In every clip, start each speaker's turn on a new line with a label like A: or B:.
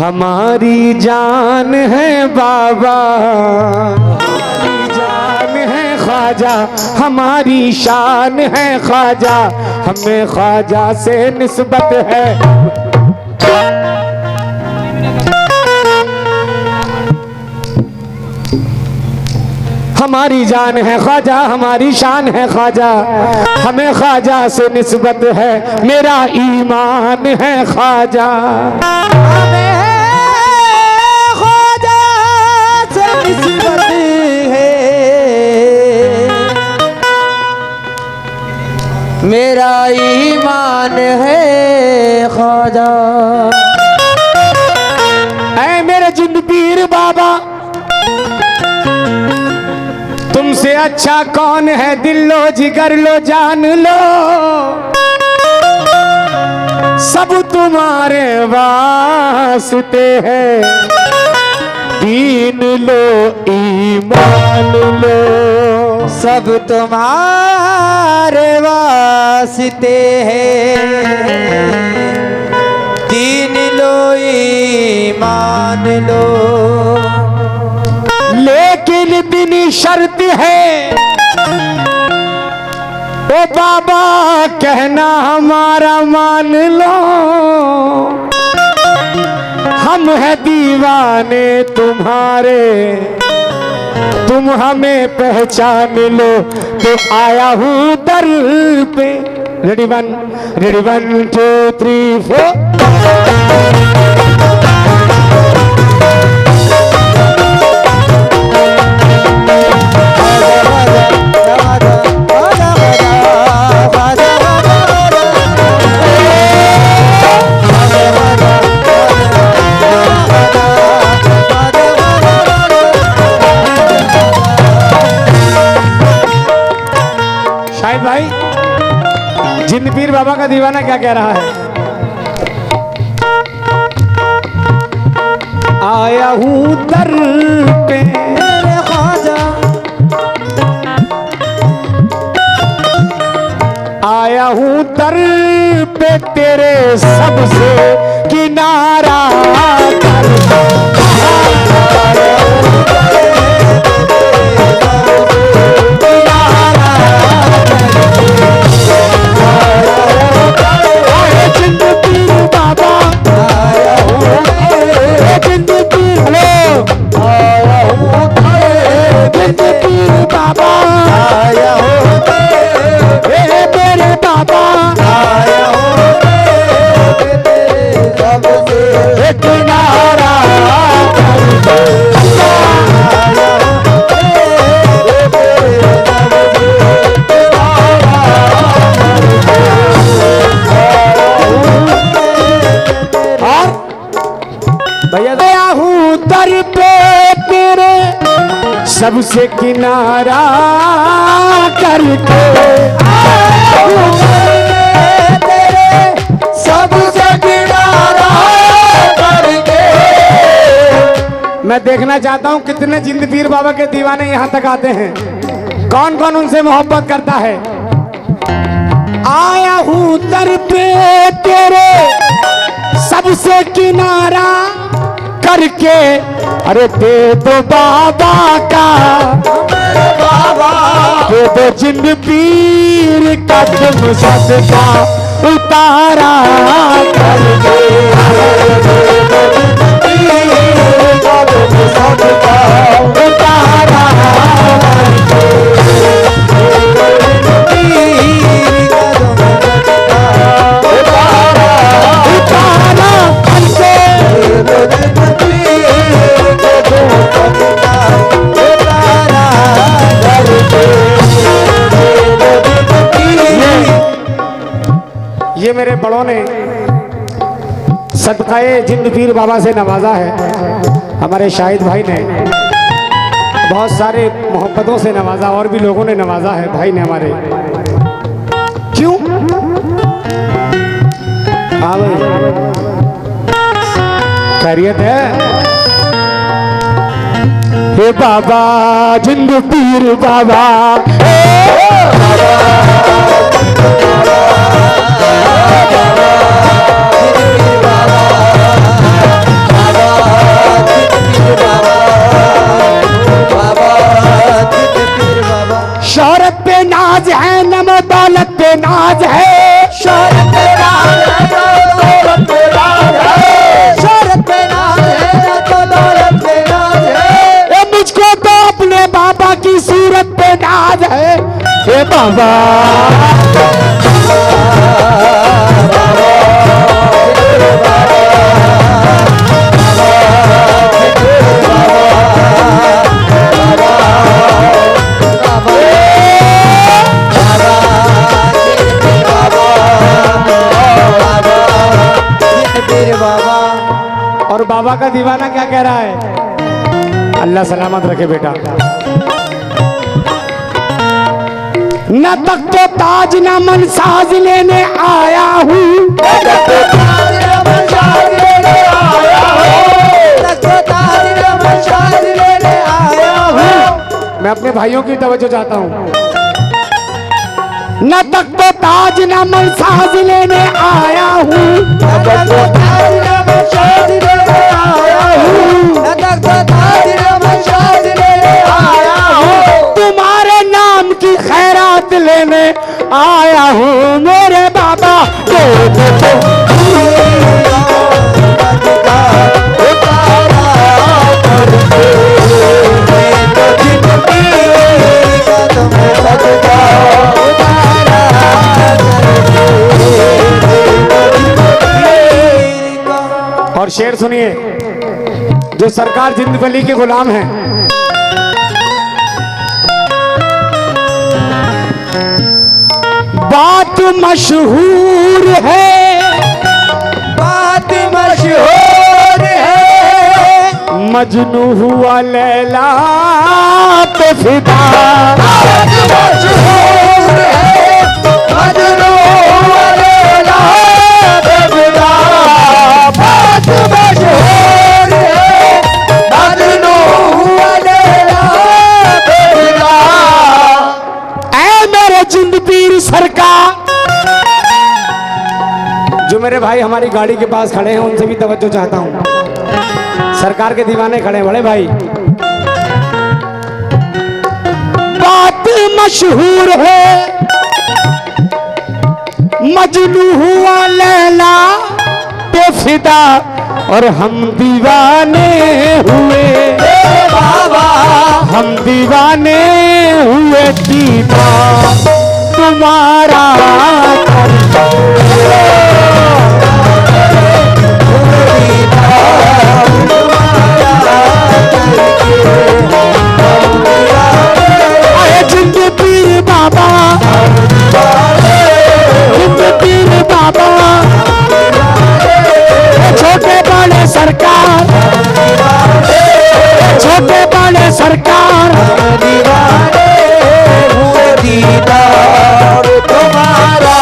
A: हमारी जान है बाबा, हमारी जान है ख्वाजा, हमारी शान है ख्वाजा, हमें ख्वाजा से निस्बत है। हमारी जान है ख्वाजा, हमारी शान है ख्वाजा, हमें ख्वाजा से निस्बत है, मेरा ईमान है ख्वाजा,
B: हमें ख्वाजा से निस्बत है, मेरा ईमान है ख्वाजा।
A: ऐ मेरे जिंद पीर बाबा, तुमसे अच्छा कौन है, दिल लो जिगर लो जान लो, सब तुम्हारे वास्ते हैं, दीन लो ईमान लो,
B: सब तुम्हारे वास्ते हैं, दीन लो ईमान लो।
A: लेकिन इतनी शर्त है ओ बाबा, कहना हमारा मान लो, हम हैं दीवाने तुम्हारे, तुम हमें पहचान लो, तो आया हूँ दर पे। Ready one 2 3 4। शाहिद भाई, जिंद पीर बाबा का दीवाना क्या कह रहा है? आया हूँ दर पे
B: मेरे ख्वाजा,
A: आया हूँ दर पे तेरे सबसे किनारा कर, सबसे किनारा करके,
B: तेरे सबसे किनारा करके।
A: मैं देखना चाहता हूँ कितने जिंद पीर बाबा के दीवाने यहाँ तक आते हैं, कौन कौन उनसे मोहब्बत करता है। आया हूँ दर पे तेरे सबसे किनारा करके, अरे दे दो बाबा का,
B: बाबा
A: दे दो जिंद पीर का, तुम सदका उतारा कर दे, सदका उतारा ये मेरे बड़ों ने सदकाए जिंद पीर बाबा से नवाजा है। हमारे शाहिद भाई ने बहुत सारे मोहब्बतों से नवाजा, और भी लोगों ने नवाजा है भाई ने हमारे। क्यों? हाँ भाई, खैरियत है? हे बाबा जिंद पीर बाबा, बाबा और बाबा का दीवाना क्या कह रहा है? अल्लाह सलामत रखे बेटा। न तक तो ताज न मनसाज लेने आया हूँ, मैं अपने भाइयों की तवज्जो चाहता हूँ। न तक तो ताज न मनसाज लेने आया हूँ, तुम्हारे नाम की खैरात लेने आया हूँ मेरे बाबा। और शेर सुनिए, जो सरकार जिंद वली के गुलाम हैं, बात मशहूर है,
B: बात मशहूर है,
A: मजनू हुआ लैला पे फिदा।
B: बात मशहूर है, मजनू हुआ लैला पे फिदा। बात मशहूर है, मजनू हुआ लैला पे फिदा।
A: ऐ मेरे जिंद पीर सरकार, जो मेरे भाई हमारी गाड़ी के पास खड़े हैं उनसे भी तवज्जो चाहता हूं। सरकार के दीवाने खड़े हैं बड़े भाई। बात मशहूर है, मजनू हुआ लैला पे फिदा, और हम दीवाने हुए
B: बाबा,
A: हम दीवाने हुए दीदा तुम्हारा। जिंद पीर बाबा, जिंद पीर बाबा, छोटे बड़े सरकार, छोटे बड़े सरकार,
B: दीवाने हुए दीदार तुम्हारा।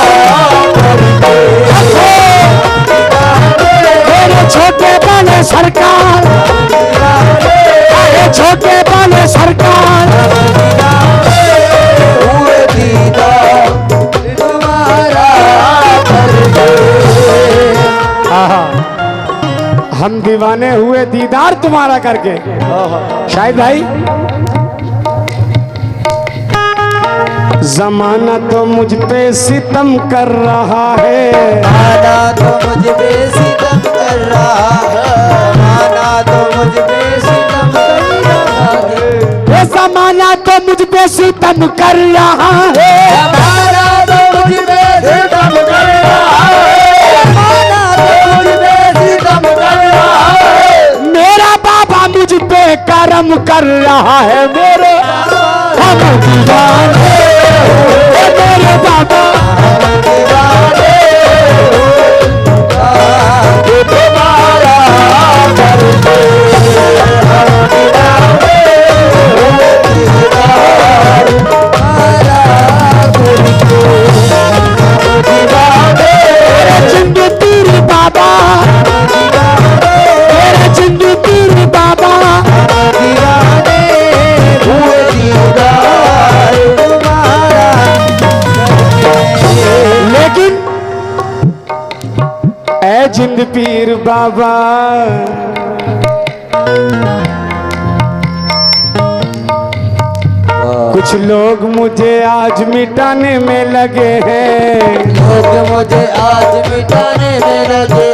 A: मेरे छोटे बड़े सरकार, छोटे बड़े सरकार,
B: हुए दीदार तुम्हारा।
A: आहा, हम दीवाने हुए दीदार तुम्हारा करके। शाहिद भाई, जमाना तो मुझ पे सितम कर रहा है,
B: माना तो मुझ पे सितम कर रहा है, माना तो मुझ पे सितम कर रहा है।
A: ये जमाना तो मुझ पे सितम कर रहा है,
B: माना तो मुझ पे सितम कर रहा है, माना तो मुझ पे सितम कर रहा है।
A: मेरा बाबा मुझ पे करम कर रहा है, मेरे हम दीवाने मेरे बाबा।
B: दीवाने तुम्हारा करते, दीदार तुम्हारा करते। दीवाने
A: जिंद पीर बाबा, मेरे जिंद पीर बाबा,
B: दीवाने हुए दीदार तुम्हारा।
A: लेकिन ऐ जिंद पीर बाबा, कुछ लोग मुझे आज मिटाने में लगे हैं,
B: लोग मुझे आज मिटाने में लगे,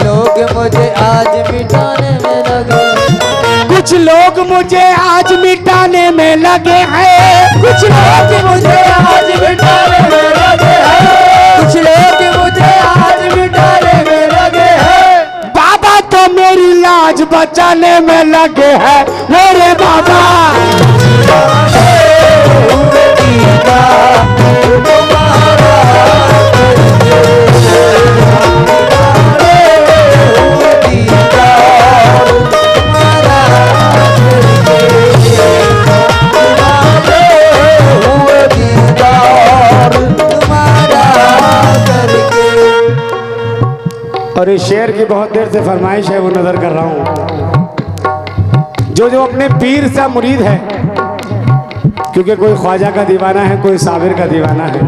B: लोग मुझे आज मिटाने में लगे।
A: कुछ लोग मुझे आज मिटाने में लगे हैं,
B: कुछ लोग मुझे आज मिटाने में लगे हैं, कुछ लोग मुझे आज मिटाने में लगे हैं।
A: बाबा तो मेरी लाज बचाने में लगे हैं मेरे बाबा। और इस शेर की बहुत देर से फरमाइश है, वो नजर कर रहा हूँ। जो अपने पीर से मुरीद है, क्योंकि कोई ख्वाजा का दीवाना है, कोई साबिर का दीवाना है,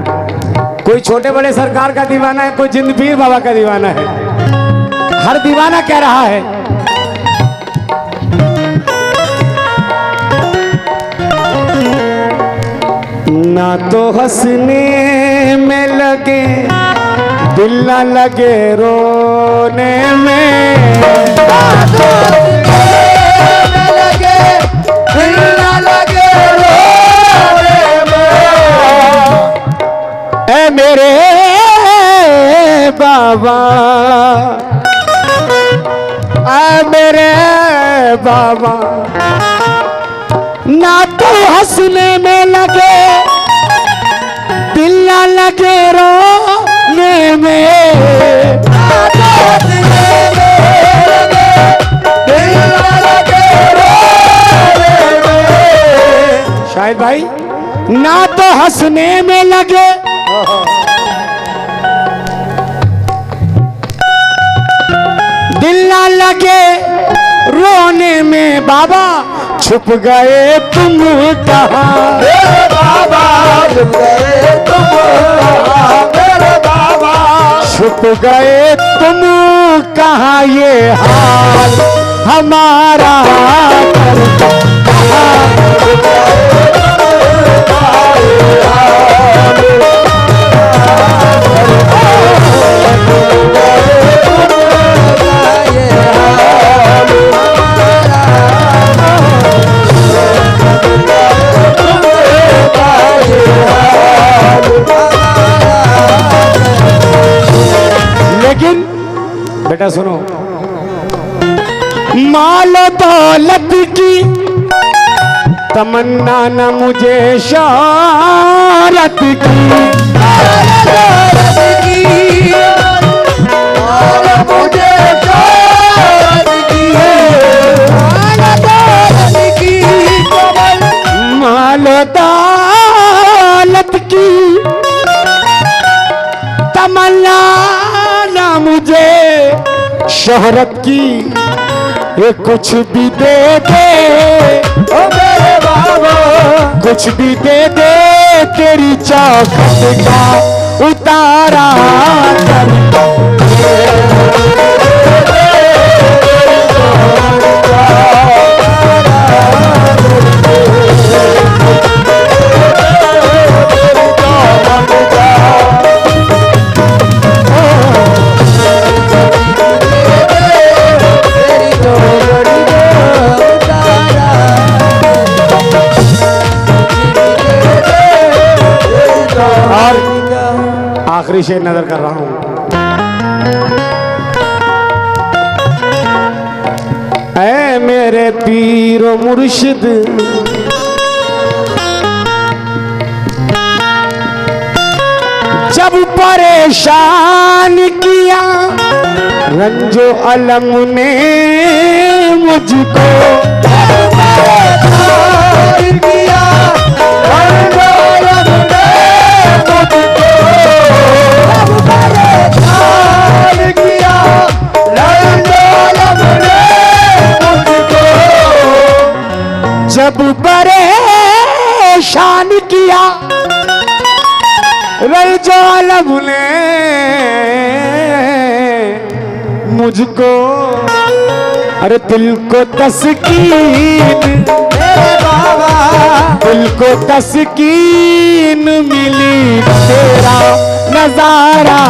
A: कोई छोटे बड़े सरकार का दीवाना है, कोई जिंद पीर बाबा का दीवाना है। हर दीवाना कह रहा है ना तो हंसने में लगे दिल न लगे रोने में,
B: लगे दिल न लगे रोने में।
A: ऐ मेरे बाबा, ऐ मेरे बाबा, ना तो हंसने में लगे दिल न लगे रोने में, शायद भाई ना तो हंसने में लगे दिल ना लगे रोने में। बाबा छुप गए तुम कहाँ,
B: बाबा छुप गए तुम कहाँ, मेरे बाबा
A: छुप गए तुम कहाँ, ये हाल हमारा लेकिन बेटा सुनो, माल दौलत की तमन्ना न मुझे शौहरत की, माल दौलत की तमन्ना न मुझे शोहरत की, ये कुछ भी दे दे
B: ओ मेरे बाबा,
A: कुछ भी दे दे तेरी चौखट का उतारा कर। आखिरी शेर नजर कर रहा हूं। ऐ मेरे पीरो मुर्शिद, जब परेशान किया रंजो अलम ने मुझको, जब परेशान किया रंजो अलम ने मुझको, अरे दिल को तस्कीन मेरे बाबा, दिल को तस्कीन मिली तेरा नजारा।